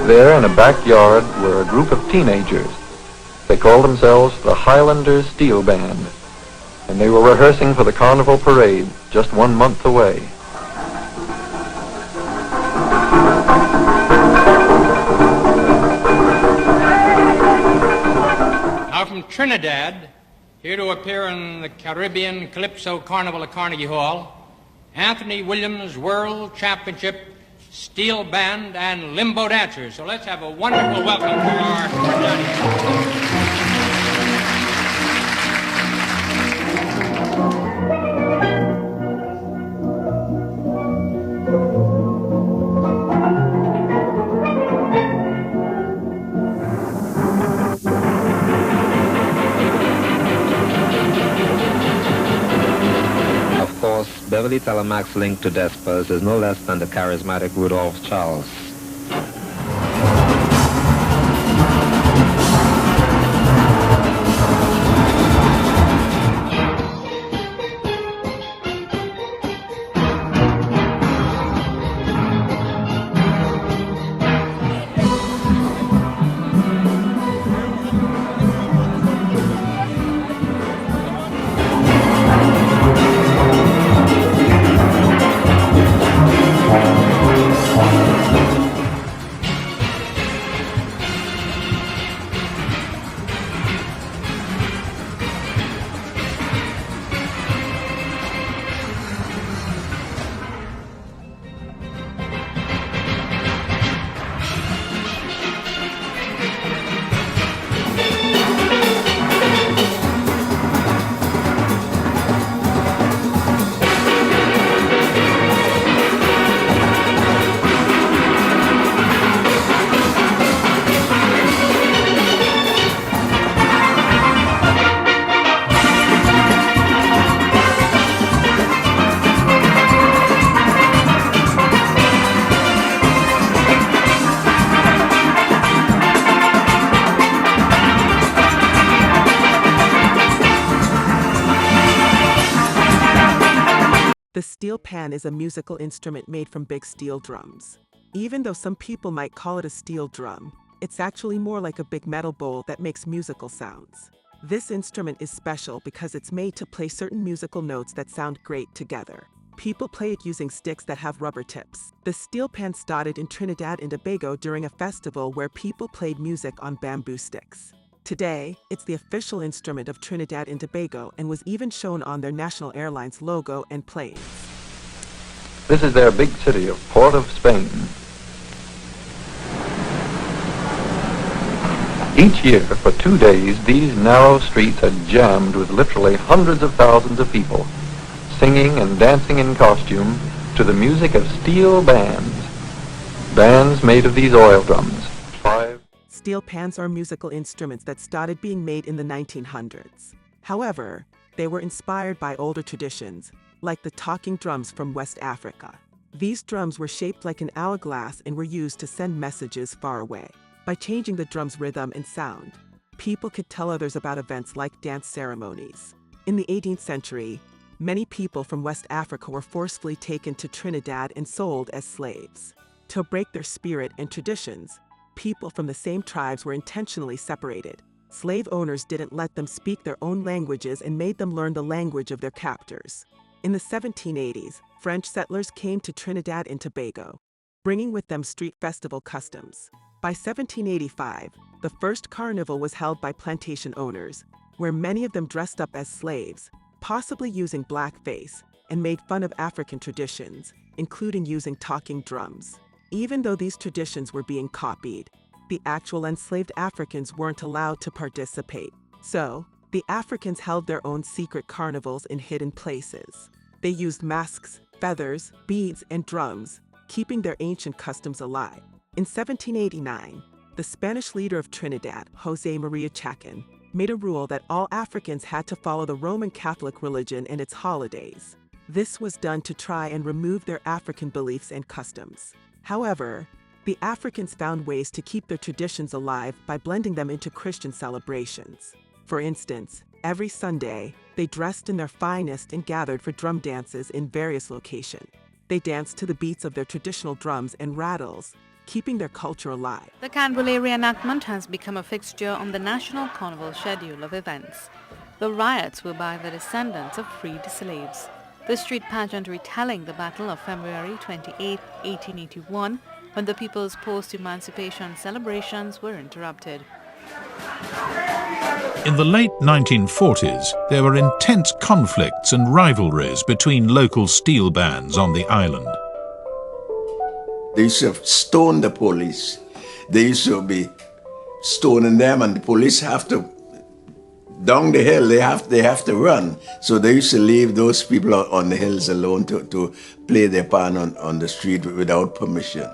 There in a backyard were a group of teenagers. They called themselves the Highlander Steel Band, and they were rehearsing for the Carnival parade just 1 month away. Now from Trinidad, here to appear in the Caribbean Calypso Carnival at Carnegie Hall, Anthony Williams World Championship Steel Band and Limbo Dancers. So let's have a wonderful welcome for our Trinidadians. Beverly Telemaque's link to Despers is no less than the charismatic Rudolph Charles. The steel pan is a musical instrument made from big steel drums. Even though some people might call it a steel drum, it's actually more like a big metal bowl that makes musical sounds. This instrument is special because it's made to play certain musical notes that sound great together. People play it using sticks that have rubber tips. The steel pan started in Trinidad and Tobago during a festival where people played music on bamboo sticks. Today, it's the official instrument of Trinidad and Tobago and was even shown on their national airlines logo and planes. This is their big city of Port of Spain. Each year, for 2 days, these narrow streets are jammed with literally hundreds of thousands of people, singing and dancing in costume to the music of steel bands. Bands made of these oil drums. Steel pans are musical instruments that started being made in the 1900s. However, they were inspired by older traditions, like the talking drums from West Africa. These drums were shaped like an hourglass and were used to send messages far away. By changing the drum's rhythm and sound, people could tell others about events like dance ceremonies. In the 18th century, many people from West Africa were forcefully taken to Trinidad and sold as slaves. To break their spirit and traditions, people from the same tribes were intentionally separated. Slave owners didn't let them speak their own languages and made them learn the language of their captors. In the 1780s, French settlers came to Trinidad and Tobago, bringing with them street festival customs. By 1785, the first carnival was held by plantation owners, where many of them dressed up as slaves, possibly using blackface, and made fun of African traditions, including using talking drums. Even though these traditions were being copied, the actual enslaved Africans weren't allowed to participate. So, the Africans held their own secret carnivals in hidden places. They used masks, feathers, beads, and drums, keeping their ancient customs alive. In 1789, the Spanish leader of Trinidad, José María Chacón, made a rule that all Africans had to follow the Roman Catholic religion and its holidays. This was done to try and remove their African beliefs and customs. However, the Africans found ways to keep their traditions alive by blending them into Christian celebrations. For instance, every Sunday, they dressed in their finest and gathered for drum dances in various locations. They danced to the beats of their traditional drums and rattles, keeping their culture alive. The Canberra reenactment has become a fixture on the National Carnival schedule of events. The riots were by the descendants of freed slaves. The street pageant retelling the Battle of February 28, 1881, when the people's post-emancipation celebrations were interrupted. In the late 1940s, there were intense conflicts and rivalries between local steel bands on the island. They used to stone the police. They used to be stoning them, and the police have to, down the hill, they have to run. So they used to leave those people on the hills alone to play their pan on the street without permission.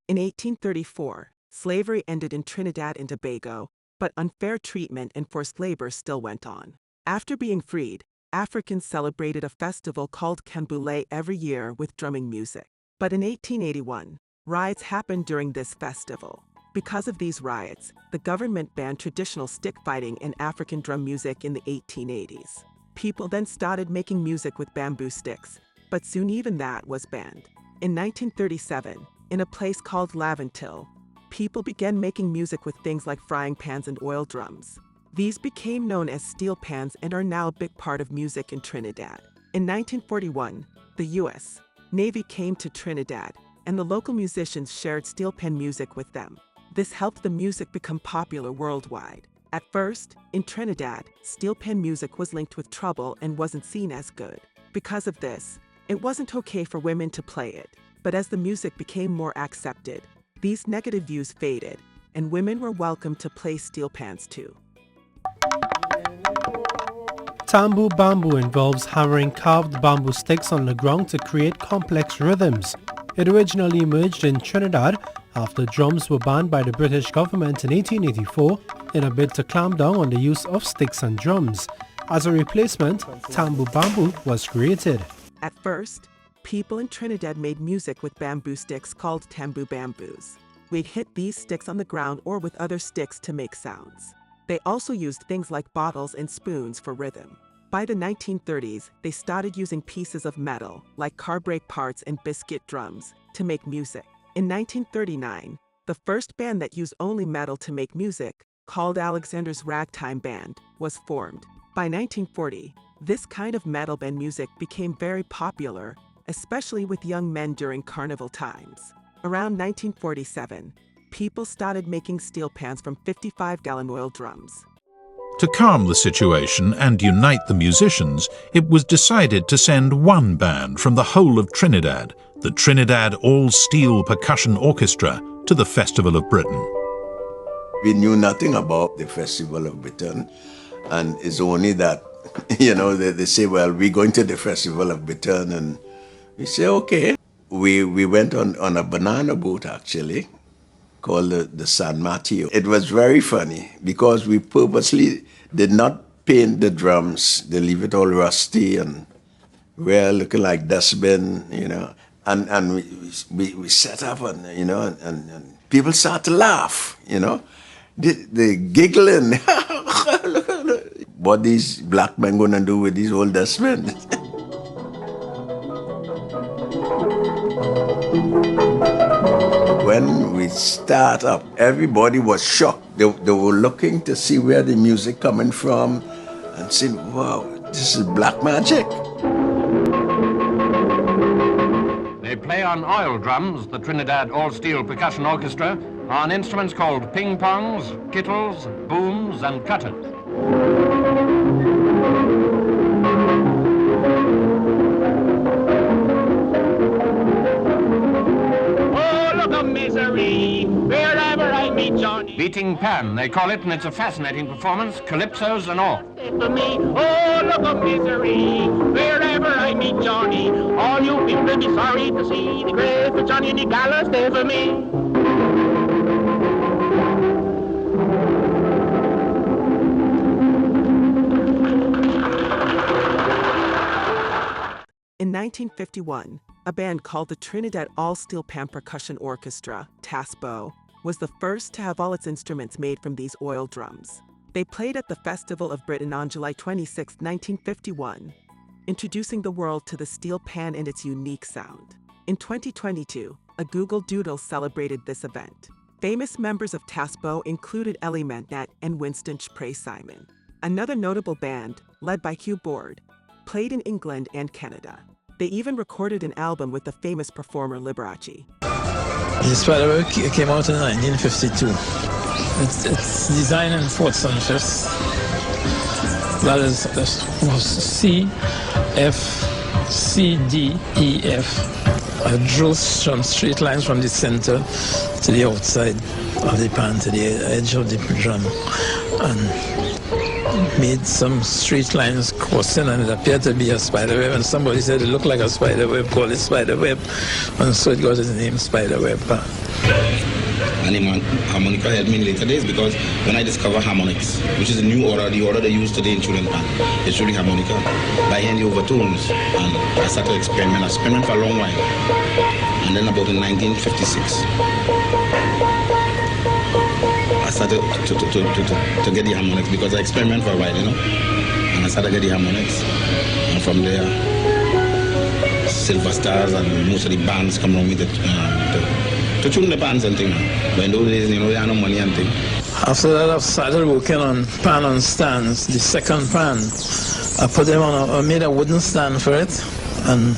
In 1834, slavery ended in Trinidad and Tobago, but unfair treatment and forced labor still went on. After being freed, Africans celebrated a festival called Canboulay every year with drumming music. But in 1881, riots happened during this festival. Because of these riots, the government banned traditional stick fighting and African drum music in the 1880s. People then started making music with bamboo sticks, but soon even that was banned. In 1937, in a place called Laventil, people began making music with things like frying pans and oil drums. These became known as steel pans and are now a big part of music in Trinidad. In 1941, the U.S. Navy came to Trinidad, and the local musicians shared steel pan music with them. This helped the music become popular worldwide. At first, in Trinidad, steel pan music was linked with trouble and wasn't seen as good. Because of this, it wasn't okay for women to play it. But as the music became more accepted, these negative views faded, and women were welcome to play steel pans too. Tambo bamboo involves hammering carved bamboo sticks on the ground to create complex rhythms. It originally emerged in Trinidad after drums were banned by the British government in 1884 in a bid to clamp down on the use of sticks and drums. As a replacement, Tambo bamboo was created. At first, people in Trinidad made music with bamboo sticks called Tambo bamboos. We'd hit these sticks on the ground or with other sticks to make sounds. They also used things like bottles and spoons for rhythm. By the 1930s, they started using pieces of metal, like car brake parts and biscuit drums, to make music. In 1939, the first band that used only metal to make music, called Alexander's Ragtime Band, was formed. By 1940, this kind of metal band music became very popular, especially with young men during carnival times. Around 1947, people started making steel pans from 55-gallon oil drums. To calm the situation and unite the musicians, it was decided to send one band from the whole of Trinidad, the Trinidad All-Steel Percussion Orchestra, to the Festival of Britain. We knew nothing about the Festival of Britain, and it's only that, they say, well, we're going to the Festival of Britain, and we say, okay. We went on a banana boat, actually, called the San Mateo. It was very funny because we purposely did not paint the drums. They leave it all rusty and we're looking like dustbin, and we set up and people start to laugh, they giggling. What these black men gonna do with these old dustbins? When we start up, everybody was shocked. They were looking to see where the music coming from and saying, wow, this is black magic. They play on oil drums, the Trinidad All-Steel Percussion Orchestra, on instruments called ping-pongs, kittles, booms, and cutters. Misery, wherever I meet Johnny. Beating pan, they call it, and it's a fascinating performance, calypsos and all. Stay for me, oh, look of misery, wherever I meet Johnny. All you people will be sorry to see the grave for Johnny and the gallows. Stay for me. In 1951, a band called the Trinidad All-Steel Pan Percussion Orchestra, TASPO, was the first to have all its instruments made from these oil drums. They played at the Festival of Britain on July 26, 1951, introducing the world to the steel pan and its unique sound. In 2022, A Google Doodle celebrated this event. Famous members of Tambo included Ellie Manette and Winston Spray Simon. Another notable band, led by Hugh Board, played in England and Canada. They even recorded an album with the famous performer Liberace. The Spiderweb came out in 1952. It's designed in Fort Sunfist. That was C, F, C, D, E, F. I drew some straight lines from the center to the outside of the pan, to the edge of the drum, and made some straight lines crossing, and it appeared to be a spiderweb, and somebody said it looked like a spiderweb, call it spiderweb, and so it got its name Spiderweb. And the harmonica helped me in later days, because when I discovered harmonics, which is a new order, the order they use today in children's band, it's really harmonica, by hand the overtones, and I started to experiment for a long while. And then about in 1956, I started to get the harmonics, because I experimented for a while, and I started to get the harmonics, and from there, Silver Stars and most of the bands come around me to tune the bands and things. But in those days, they had no money and things. After that, I started working on pan on stands, the second pan. I put them on, I made a wooden stand for it, and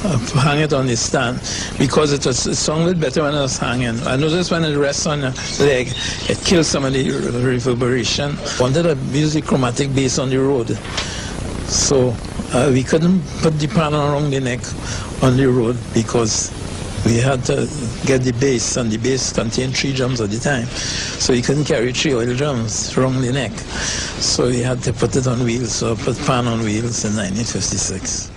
I hang it on the stand, because it sounded better when it was hanging. I noticed when it rests on your leg, it kills some of the reverberation. I wanted a music chromatic bass on the road, so we couldn't put the pan around the neck on the road, because we had to get the bass, and the bass contained 3 drums at the time, so you couldn't carry 3 oil drums around the neck. So we had to put it on wheels, so I put pan on wheels in 1956.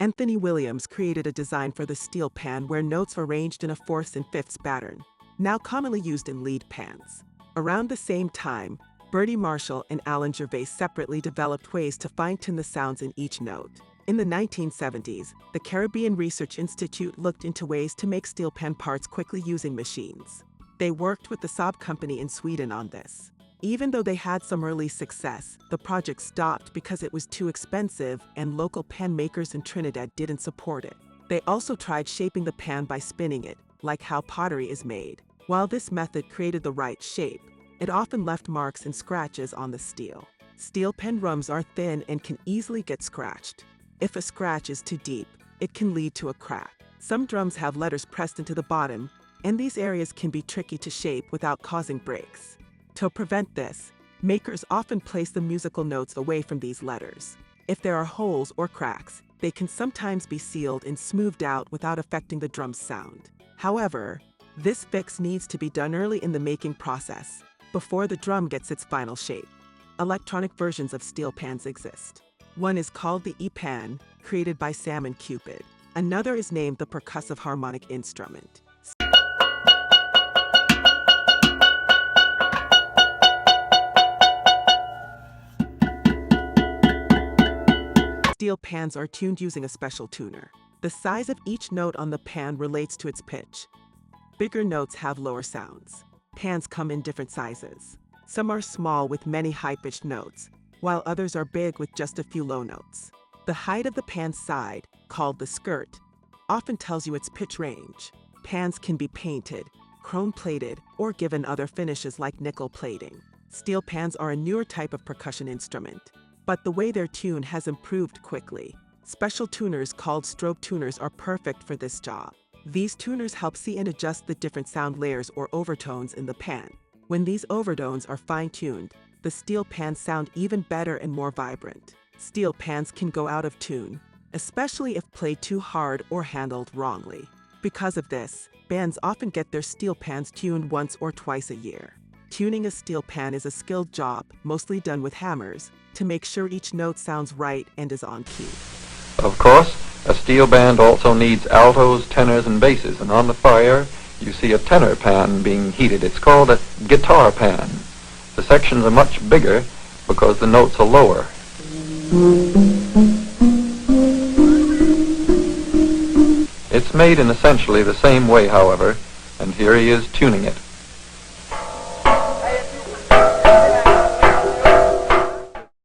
Anthony Williams created a design for the steel pan where notes are arranged in a 4ths and 5ths pattern, now commonly used in lead pans. Around the same time, Bertie Marshall and Alan Gervais separately developed ways to fine-tune the sounds in each note. In the 1970s, the Caribbean Research Institute looked into ways to make steel pan parts quickly using machines. They worked with the Saab company in Sweden on this. Even though they had some early success, the project stopped because it was too expensive and local pan makers in Trinidad didn't support it. They also tried shaping the pan by spinning it, like how pottery is made. While this method created the right shape, it often left marks and scratches on the steel. Steel pan drums are thin and can easily get scratched. If a scratch is too deep, it can lead to a crack. Some drums have letters pressed into the bottom, and these areas can be tricky to shape without causing breaks. To prevent this, makers often place the musical notes away from these letters. If there are holes or cracks, they can sometimes be sealed and smoothed out without affecting the drum's sound. However, this fix needs to be done early in the making process, before the drum gets its final shape. Electronic versions of steel pans exist. One is called the E-pan, created by Sam and Cupid. Another is named the percussive harmonic instrument. Steel pans are tuned using a special tuner. The size of each note on the pan relates to its pitch. Bigger notes have lower sounds. Pans come in different sizes. Some are small with many high-pitched notes, while others are big with just a few low notes. The height of the pan's side, called the skirt, often tells you its pitch range. Pans can be painted, chrome-plated, or given other finishes like nickel plating. Steel pans are a newer type of percussion instrument, but the way they're tuned has improved quickly. Special tuners called strobe tuners are perfect for this job. These tuners help see and adjust the different sound layers or overtones in the pan. When these overtones are fine-tuned, the steel pans sound even better and more vibrant. Steel pans can go out of tune, especially if played too hard or handled wrongly. Because of this, bands often get their steel pans tuned once or twice a year. Tuning a steel pan is a skilled job, mostly done with hammers, to make sure each note sounds right and is on key. Of course, a steel band also needs altos, tenors, and basses, and on the fire, you see a tenor pan being heated. It's called a guitar pan. The sections are much bigger because the notes are lower. It's made in essentially the same way, however, and here he is tuning it.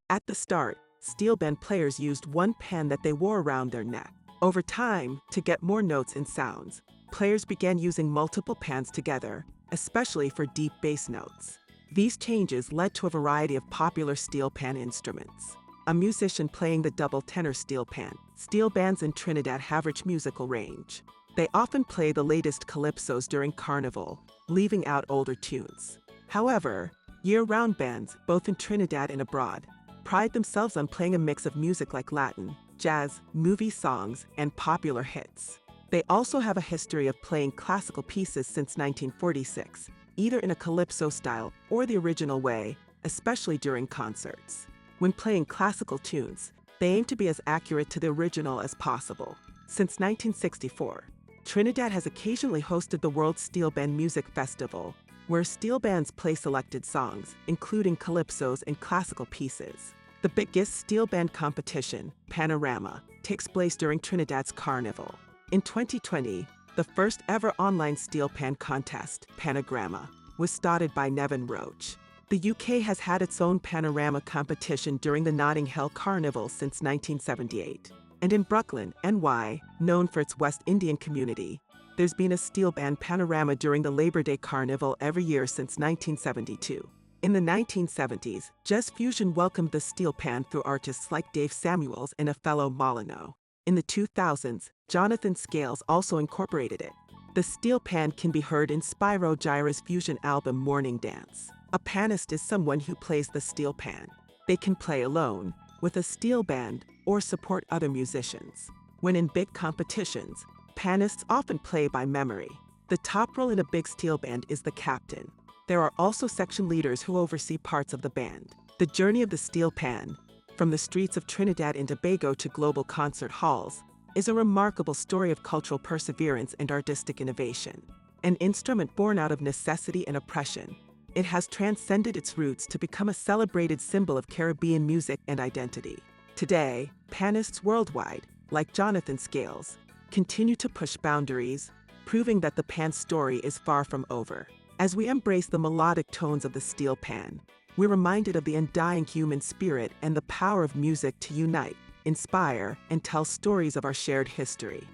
At the start, steel band players used one pan that they wore around their neck. Over time, to get more notes and sounds, players began using multiple pans together, especially for deep bass notes. These changes led to a variety of popular steel pan instruments. A musician playing the double tenor steel pan. Steel bands in Trinidad have rich musical range. They often play the latest calypsos during Carnival, leaving out older tunes. However, year-round bands, both in Trinidad and abroad, pride themselves on playing a mix of music like Latin, jazz, movie songs, and popular hits. They also have a history of playing classical pieces since 1946, either in a calypso style or the original way, especially during concerts. When playing classical tunes, they aim to be as accurate to the original as possible. Since 1964, Trinidad has occasionally hosted the World Steel Band Music Festival, where steel bands play selected songs, including calypsos and classical pieces. The biggest steel band competition, Panorama, takes place during Trinidad's Carnival. In 2020, the first ever online steel pan contest, Panogramma, was started by Nevin Roach. The UK has had its own Panorama competition during the Notting Hill Carnival since 1978. And in Brooklyn, NY, known for its West Indian community, there's been a steel band Panorama during the Labor Day Carnival every year since 1972. In the 1970s, Jazz Fusion welcomed the steel pan through artists like Dave Samuels and a fellow Molyneux. In the 2000s, Jonathan Scales also incorporated it. The steel pan can be heard in Spyro Gyra's fusion album Morning Dance. A panist is someone who plays the steel pan. They can play alone, with a steel band, or support other musicians. When in big competitions, panists often play by memory. The top role in a big steel band is the captain. There are also section leaders who oversee parts of the band. The journey of the steel pan, from the streets of Trinidad and Tobago to global concert halls, is a remarkable story of cultural perseverance and artistic innovation. An instrument born out of necessity and oppression, it has transcended its roots to become a celebrated symbol of Caribbean music and identity. Today, panists worldwide, like Jonathan Scales, continue to push boundaries, proving that the pan story is far from over. As we embrace the melodic tones of the steel pan, we're reminded of the undying human spirit and the power of music to unite, inspire, and tell stories of our shared history.